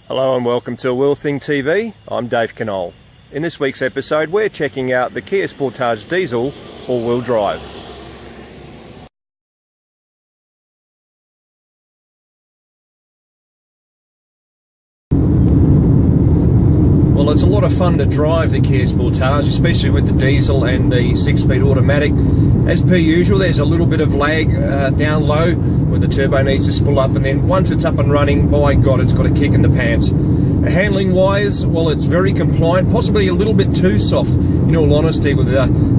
Hello and welcome to Wheel Thing TV. I'm Dave Knoll. In this week's episode we're checking out the Kia Sportage Diesel all-wheel drive. Well, it's a lot of fun to drive the Kia Sportage, especially with the diesel and the 6-speed automatic. As per usual, there's a little bit of lag down low where the turbo needs to spool up, and then once it's up and running, by God, it's got a kick in the pants. Handling wise, well, it's very compliant, possibly a little bit too soft in all honesty with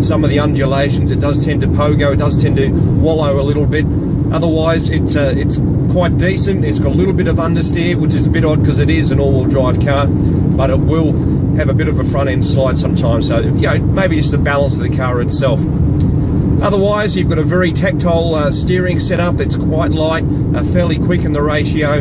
some of the undulations. It does tend to pogo, it does tend to wallow a little bit. Otherwise it's quite decent. It's got a little bit of understeer, which is a bit odd because it is an all-wheel drive car, but it will have a bit of a front end slide sometimes, so you know, maybe just the balance of the car itself. Otherwise, you've got a very tactile steering setup. It's quite light, fairly quick in the ratio,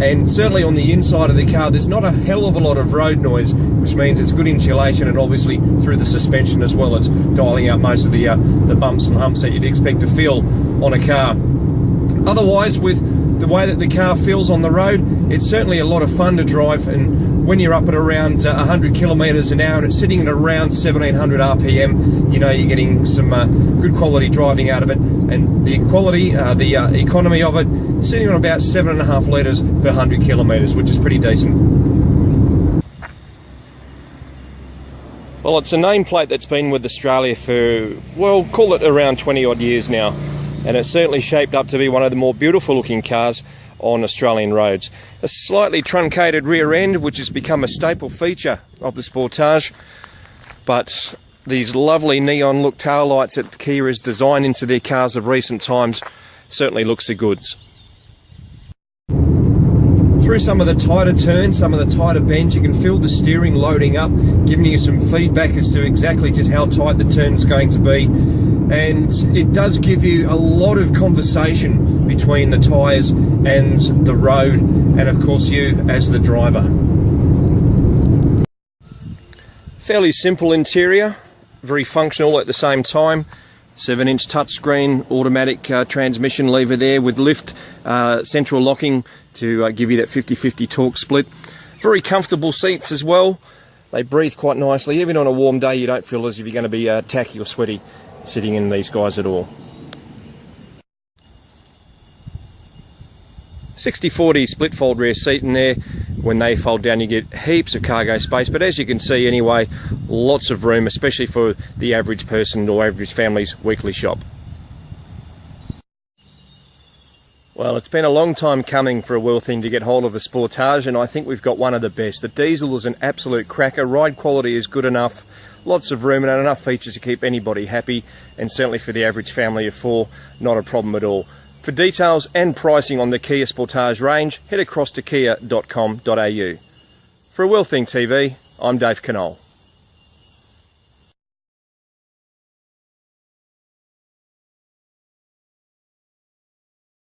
and certainly on the inside of the car there's not a hell of a lot of road noise, which means it's good insulation, and obviously through the suspension as well, it's dialing out most of the bumps and humps that you'd expect to feel on a car. Otherwise, with the way that the car feels on the road, it's certainly a lot of fun to drive, and when you're up at around 100 kilometers an hour and it's sitting at around 1700 RPM, you know you're getting some good quality driving out of it, and the quality, the economy of it, sitting on about 7.5 litres per 100 kilometers, which is pretty decent. Well, it's a nameplate that's been with Australia for, well, call it around 20 odd years now, and it's certainly shaped up to be one of the more beautiful looking cars on Australian roads. A slightly truncated rear end, which has become a staple feature of the Sportage, but these lovely neon look tail lights that Kia has designed into their cars of recent times certainly looks the goods. Through some of the tighter turns, some of the tighter bends, you can feel the steering loading up, giving you some feedback as to exactly just how tight the turn's going to be. And it does give you a lot of conversation between the tyres and the road, and of course you as the driver. Fairly simple interior, very functional at the same time. 7-inch touchscreen automatic transmission lever there with lift, central locking to give you that 50-50 torque split. Very comfortable seats as well. They breathe quite nicely. Even on a warm day you don't feel as if you're going to be tacky or sweaty sitting in these guys at all. 60/40 split fold rear seat in there. When they fold down you get heaps of cargo space, but as you can see anyway, lots of room, especially for the average person or average family's weekly shop. Well, it's been a long time coming for a Wheel Thing to get hold of a Sportage, and I think we've got one of the best. The diesel is an absolute cracker, ride quality is good enough, lots of room and enough features to keep anybody happy, and certainly for the average family of 4, not a problem at all. For details and pricing on the Kia Sportage range, head across to kia.com.au. For Wheel Thing TV, I'm Dave Knoll.